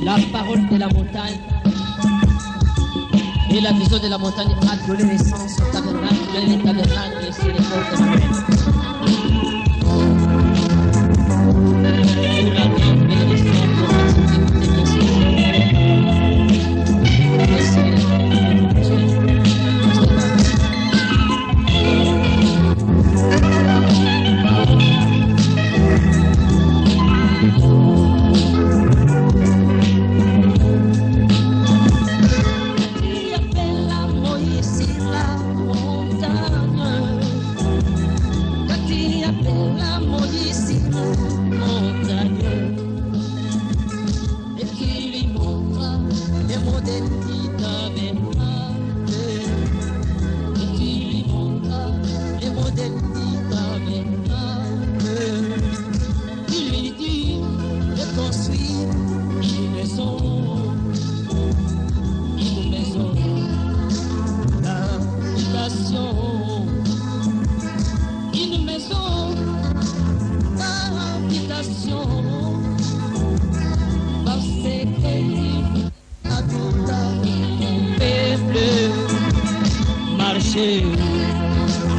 la parole de la montagne et la vision de la montagne a donné naissance au tabernacle, le tabernacle sur les portes de la mer.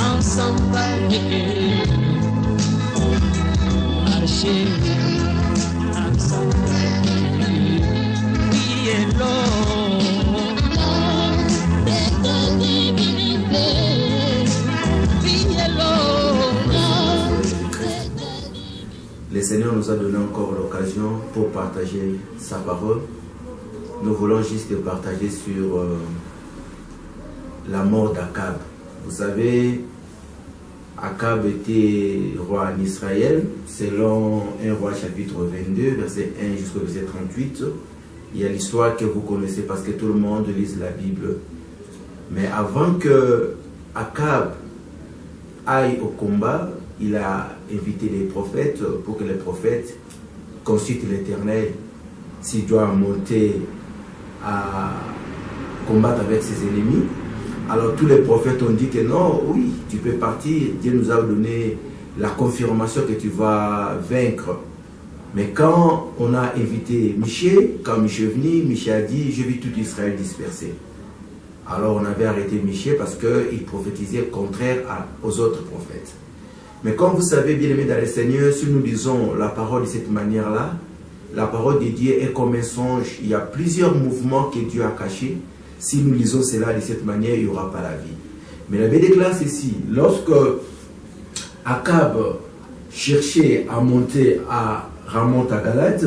Ensemble avec eux, marcher ensemble avec eux, prier l'homme de ta divinité, prier l'homme. Le Seigneur nous a donné encore l'occasion pour partager sa parole. Nous voulons juste partager sur la mort d'Akab. Vous savez, Akab était roi en Israël, selon 1 roi chapitre 22, verset 1 jusqu'au verset 38. Il y a l'histoire que vous connaissez parce que tout le monde lise la Bible. Mais avant que Akab aille au combat, il a invité les prophètes pour que les prophètes consultent l'Éternel s'il doit monter à combattre avec ses ennemis. Alors tous les prophètes ont dit que non, oui, tu peux partir. Dieu nous a donné la confirmation que tu vas vaincre. Mais quand on a invité Michée, quand Michée est venu, Michée a dit, je vis tout Israël dispersé. Alors on avait arrêté Michée parce qu'il prophétisait contraire aux autres prophètes. Mais comme vous savez, bien aimés dans le Seigneur, si nous lisons la parole de cette manière-là, la parole de Dieu est comme un songe. Il y a plusieurs mouvements que Dieu a cachés. Si nous lisons cela de cette manière, il n'y aura pas la vie. Mais la Bible déclare ceci. Lorsque Akab cherchait à monter à Ramoth à Galate,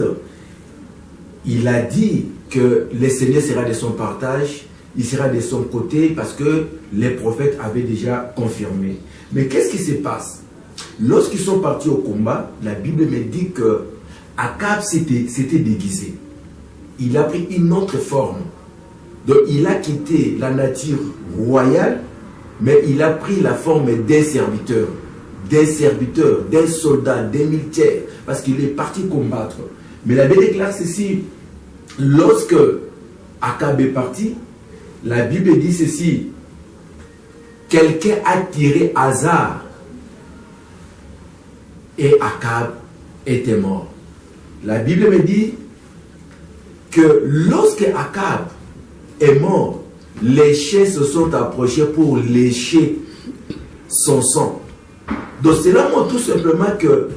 il a dit que le Seigneur sera de son partage, il sera de son côté parce que les prophètes avaient déjà confirmé. Mais qu'est-ce qui se passe? Lorsqu'ils sont partis au combat, la Bible me dit que Akab s'était déguisé. Il a pris une autre forme. Donc il a quitté la nature royale, mais il a pris la forme d'un serviteur, d'un soldat, d'un militaire, parce qu'il est parti combattre. Mais la Bible déclare ceci, lorsque Akab est parti, la Bible dit ceci, quelqu'un a tiré hasard et Akab était mort. La Bible me dit que lorsque Akab est mort, les chiens se sont approchés pour lécher son sang. Donc cela montre tout simplement que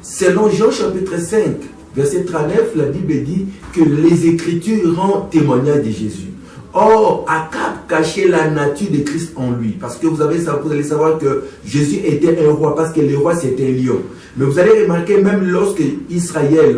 selon Jean chapitre 5, verset 39, la Bible dit que les Écritures rendent témoignage de Jésus. Or, Akab cachait la nature de Christ en lui. Parce que vous allez savoir que Jésus était un roi, parce que le roi c'était un lion. Mais vous allez remarquer, même lorsque Israël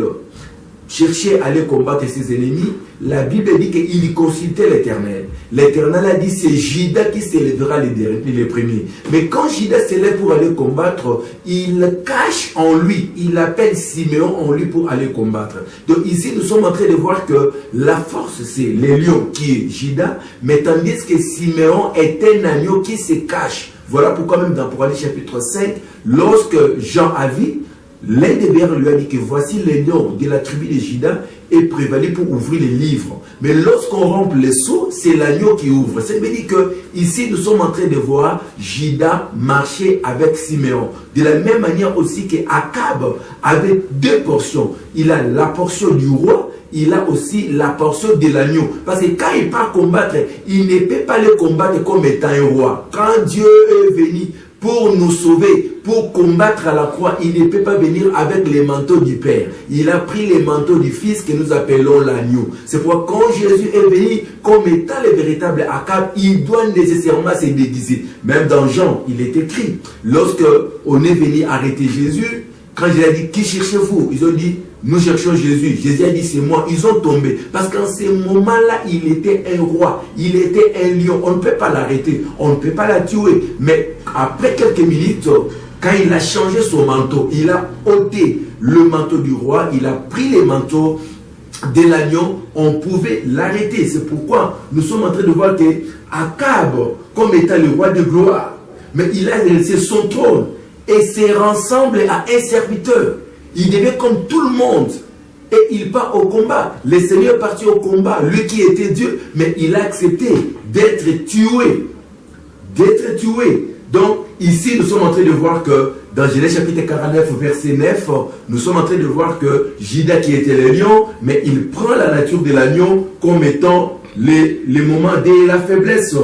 cherchait à aller combattre ses ennemis, la Bible dit qu'il consultait l'Éternel. L'Éternel a dit c'est Judas qui s'élèvera les premiers. Mais quand Judas s'élève pour aller combattre, il cache en lui, il appelle Siméon en lui pour aller combattre. Donc ici nous sommes en train de voir que la force c'est le lion qui est Judas, mais tandis que Siméon est un agneau qui se cache. Voilà pourquoi même dans Apocalypse chapitre 5, lorsque Jean a vu, l'un des bergers lui a dit que voici l'agneau de la tribu de Juda est prévalu pour ouvrir les livres. Mais lorsqu'on rompt les sceaux, c'est l'agneau qui ouvre. Ça veut dire que ici nous sommes en train de voir Juda marcher avec Siméon. De la même manière aussi que Akab avait deux portions. Il a la portion du roi, il a aussi la portion de l'agneau. Parce que quand il part combattre, il ne peut pas le combattre comme étant un roi. Quand Dieu est venu pour nous sauver, pour combattre à la croix, il ne peut pas venir avec les manteaux du Père. Il a pris les manteaux du Fils que nous appelons l'agneau. C'est pourquoi quand Jésus est venu comme étant le véritable Akab, il doit nécessairement se déguiser. Même dans Jean, il est écrit, lorsque on est venu arrêter Jésus, quand Jésus a dit, qui cherchez-vous? Ils ont dit, nous cherchons Jésus. Jésus a dit, c'est moi. Ils ont tombé. Parce qu'en ce moment-là, il était un roi. Il était un lion. On ne peut pas l'arrêter. On ne peut pas la tuer. Mais après quelques minutes, quand il a changé son manteau, il a ôté le manteau du roi. Il a pris les manteaux de l'agneau. On pouvait l'arrêter. C'est pourquoi nous sommes en train de voir que Akab, comme étant le roi de gloire, mais il a laissé son trône et se rassemble à un serviteur. Il devait comme tout le monde. Et il part au combat. Le Seigneur est parti au combat. Lui qui était Dieu. Mais il a accepté d'être tué. D'être tué. Donc, ici, nous sommes en train de voir que dans Genèse chapitre 49, verset 9, nous sommes en train de voir que Juda qui était le lion, mais il prend la nature de l'agneau comme étant les moments de la faiblesse.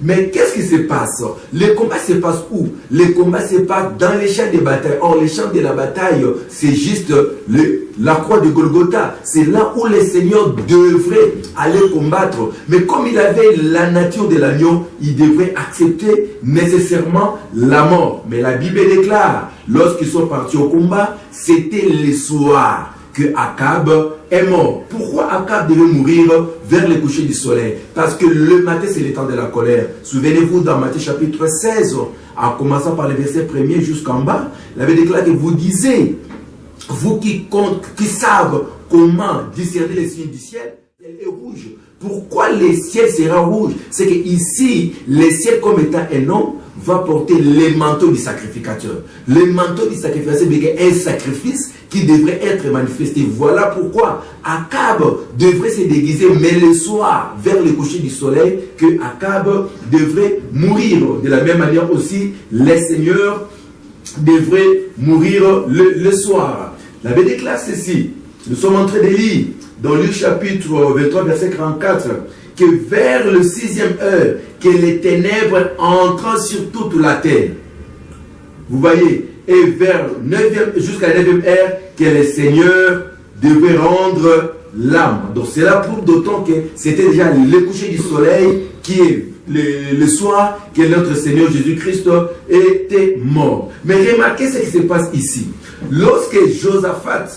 Mais qu'est-ce qui se passe? Le combat se passe où? Le combat se passe dans les champs de bataille. Or, les champs de la bataille, c'est juste la croix de Golgotha. C'est là où le Seigneur devrait aller combattre. Mais comme il avait la nature de l'agneau, il devrait accepter nécessairement la mort. Mais la Bible déclare, lorsqu'ils sont partis au combat, c'était le soir que Akab est mort. Pourquoi Akab devait mourir vers le coucher du soleil? Parce que le matin, c'est le temps de la colère. Souvenez-vous dans Matthieu chapitre 16, en commençant par le verset 1er jusqu'en bas, il avait déclaré que vous disiez, vous qui savent comment discerner les signes du ciel, elle est rouge. Pourquoi le ciel sera rouge? C'est que ici, le ciel comme étant un homme, va porter les manteaux du sacrificateur. Le manteau du sacrificateur, c'est un sacrifice qui devrait être manifesté. Voilà pourquoi Akab devrait se déguiser, mais le soir, vers le coucher du soleil, que Akab devrait mourir. De la même manière aussi, les seigneurs devraient mourir le soir. La Bible déclare ceci. Nous sommes en train de lire dans Luc chapitre 23, verset 44, que vers le 6e heure, que les ténèbres entrent sur toute la terre. Vous voyez, et vers 9e, jusqu'à la 9e heure, que les seigneurs devaient rendre l'âme. Donc c'est là pour d'autant que c'était déjà le coucher du soleil qui est le soir que notre Seigneur Jésus-Christ était mort. Mais remarquez ce qui se passe ici. Lorsque Josaphat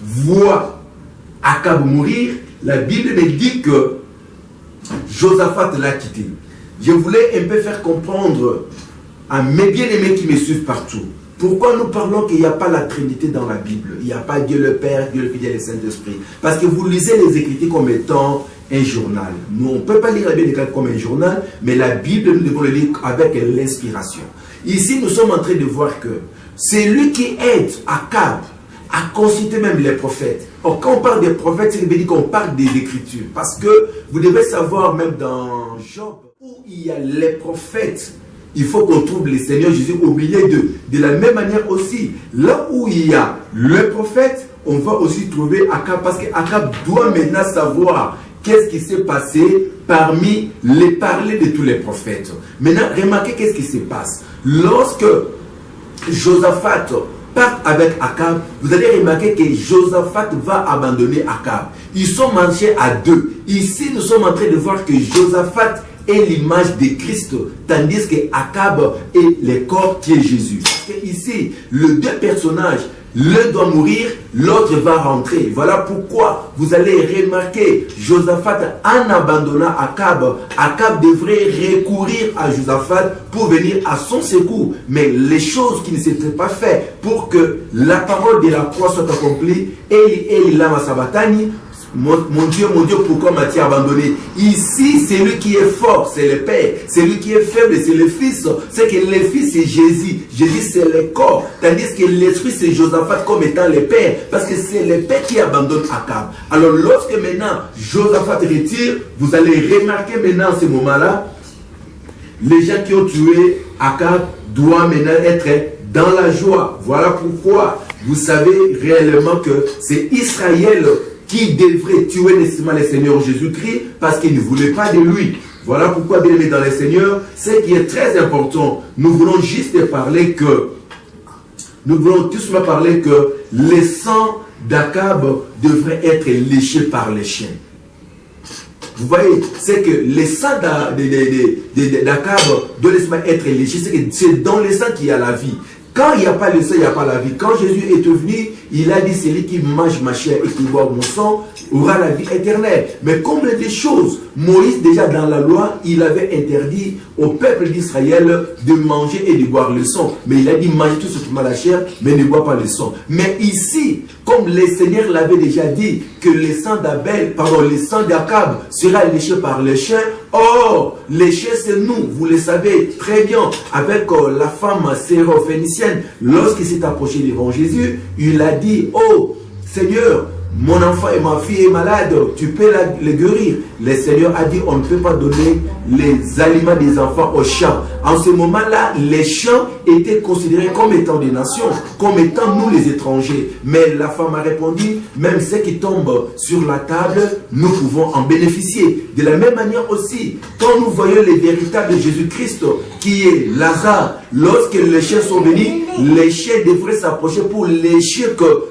voit Akab mourir, la Bible me dit que Josaphat l'a quitté. Je voulais un peu faire comprendre à mes bien-aimés qui me suivent partout. Pourquoi nous parlons qu'il n'y a pas la Trinité dans la Bible? Il n'y a pas Dieu le Père, Dieu le Fils et le Saint-Esprit. Parce que vous lisez les Écritures comme étant un journal. Nous, on ne peut pas lire la Bible comme un journal, mais la Bible, nous devons le lire avec l'inspiration. Ici, nous sommes en train de voir que c'est lui qui aide Akab à consulter même les prophètes. Or, quand on parle des prophètes, c'est dire qu'on parle des Écritures. Parce que vous devez savoir, même dans Job, où il y a les prophètes, il faut qu'on trouve le Seigneur Jésus au milieu d'eux. De la même manière aussi, là où il y a le prophète, on va aussi trouver Akab. Parce qu'Akab doit maintenant savoir qu'est-ce qui s'est passé parmi les parlers de tous les prophètes. Maintenant, remarquez qu'est-ce qui se passe. Lorsque Josaphat part avec Akab, vous allez remarquer que Josaphat va abandonner Akab. Ils sont marchés à deux. Ici, nous sommes en train de voir que Josaphat est l'image de Christ, tandis que Akab est le corps qui est Jésus. Parce que ici, les deux personnages, l'un doit mourir, l'autre va rentrer. Voilà pourquoi vous allez remarquer Josaphat en abandonnant Akab. Akab devrait recourir à Josaphat pour venir à son secours. Mais les choses qui ne s'étaient pas faites pour que la parole de la croix soit accomplie, Eli Eli lama sabachthani, mon Dieu, pourquoi m'as-tu abandonné? Ici, c'est lui qui est fort, c'est le Père. C'est lui qui est faible, c'est le Fils. C'est que le Fils, c'est Jésus. Jésus, c'est le corps. Tandis que l'Esprit, c'est Josaphat comme étant le Père. Parce que c'est le Père qui abandonne Akab. Alors, lorsque maintenant, Josaphat retire, vous allez remarquer maintenant, à ce moment-là, les gens qui ont tué Akab doivent maintenant être dans la joie. Voilà pourquoi vous savez réellement que c'est Israël qui devrait tuer nécessairement le Seigneur Jésus-Christ parce qu'il ne voulait pas de lui. Voilà pourquoi, bien aimé dans le Seigneur, ce qui est très important, nous voulons juste parler que, nous voulons tous parler que le sang d'Akab devrait être léché par les chiens. Vous voyez, c'est que le sang d'Akab doit être léché, c'est dans le sang qu'il y a la vie. Quand il n'y a pas le sang, il n'y a pas la vie. Quand Jésus est venu, il a dit, celui qui mange ma chair et qui boit mon sang aura la vie éternelle. Mais comme des choses, Moïse, déjà dans la loi, il avait interdit au peuple d'Israël de manger et de boire le sang. Mais il a dit, mangez tout ce qui m'a la chair, mais ne bois pas le sang. Mais ici, comme le Seigneur l'avait déjà dit, que le sang d'Abel, le sang d'Akab sera léché par les chiens. Or, les chiens, c'est nous, vous le savez très bien, avec la femme syrophénicienne, lorsqu'il s'est approché devant Jésus, il a dit, oh Seigneur, mon enfant et ma fille est malade, tu peux les guérir. Le Seigneur a dit, on ne peut pas donner les aliments des enfants aux chiens. En ce moment-là, les chiens étaient considérés comme étant des nations, comme étant nous les étrangers. Mais la femme a répondu, même ce qui tombe sur la table, nous pouvons en bénéficier. De la même manière aussi, quand nous voyons les véritables Jésus-Christ, qui est Lazare, lorsque les chiens sont venus, les chiens devraient s'approcher pour lécher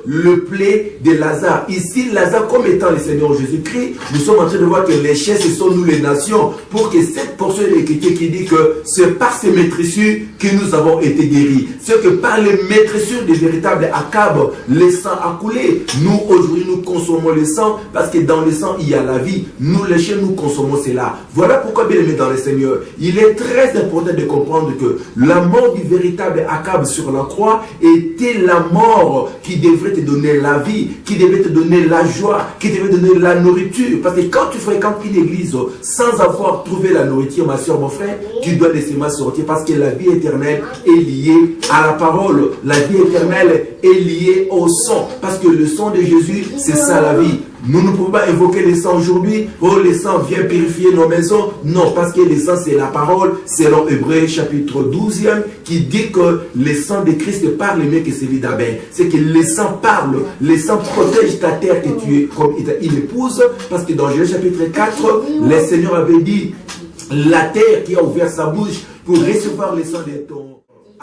le plaie de Lazare. Ici, Lazare, comme étant le Seigneur Jésus-Christ, nous sommes en train de voir que les chiens, ce sont nous les nations, pour que cette portion de l'Écriture qui dit que c'est par ces maîtressures que nous avons été guéris. C'est que par les maîtressures des véritables Akab, le sang a coulé. Nous, aujourd'hui, nous consommons le sang, parce que dans le sang, il y a la vie. Nous, les chiens, nous consommons cela. Voilà pourquoi, bien aimé dans le Seigneur, il est très important de comprendre que la mort du véritable Akab sur la croix était la mort qui devrait te donner la vie, qui devait te donner la joie, qui devait te donner la nourriture. Parce que quand tu fréquentes une église sans avoir trouvé la nourriture, ma soeur, mon frère, tu dois laisser sortir, parce que la vie éternelle est liée à la parole. La vie éternelle est liée au sang, parce que le sang de Jésus, c'est ça la vie. Nous ne pouvons pas invoquer le sang aujourd'hui. Oh, le sang vient purifier nos maisons. Non, parce que le sang, c'est la parole. Selon Hébreux chapitre 12e, qui dit que le sang de Christ parle mieux que celui d'Abel. C'est que le sang parle. Le sang protège ta terre que tu es comme une épouse. Parce que dans Genèse chapitre 4, le Seigneur avait dit, la terre qui a ouvert sa bouche pour recevoir le sang de ton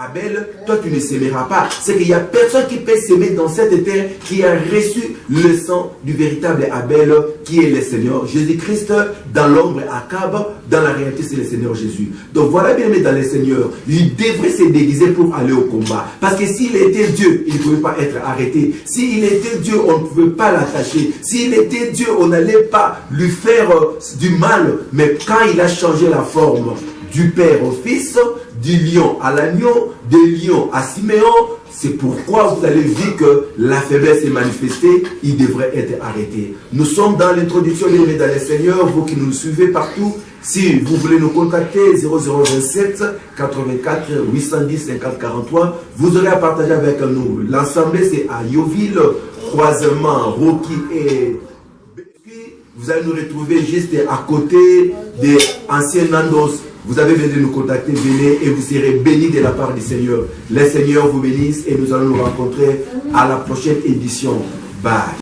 Abel, toi tu ne s'aimeras pas. C'est qu'il n'y a personne qui peut s'aimer dans cette terre qui a reçu le sang du véritable Abel, qui est le Seigneur Jésus-Christ. Dans l'ombre Akab, dans la réalité c'est le Seigneur Jésus. Donc voilà, bien aimé dans le Seigneur, il devrait se déguiser pour aller au combat. Parce que s'il était Dieu, il ne pouvait pas être arrêté. S'il était Dieu, on ne pouvait pas l'attacher. S'il était Dieu, on n'allait pas lui faire du mal. Mais quand il a changé la forme du Père au Fils, du lion à l'agneau, du lion à Siméon, c'est pourquoi vous avez vu que la faiblesse est manifestée, il devrait être arrêté. Nous sommes dans l'introduction de dans le Seigneur, vous qui nous suivez partout. Si vous voulez nous contacter, 0027 84 810 50 43, vous aurez à partager avec nous. L'assemblée c'est à Yoville, croisement, Rocky et... Vous allez nous retrouver juste à côté des anciens Nandos. Vous avez besoin de nous contacter, venez et vous serez bénis de la part du Seigneur. Le Seigneur vous bénisse et nous allons nous rencontrer à la prochaine édition. Bye.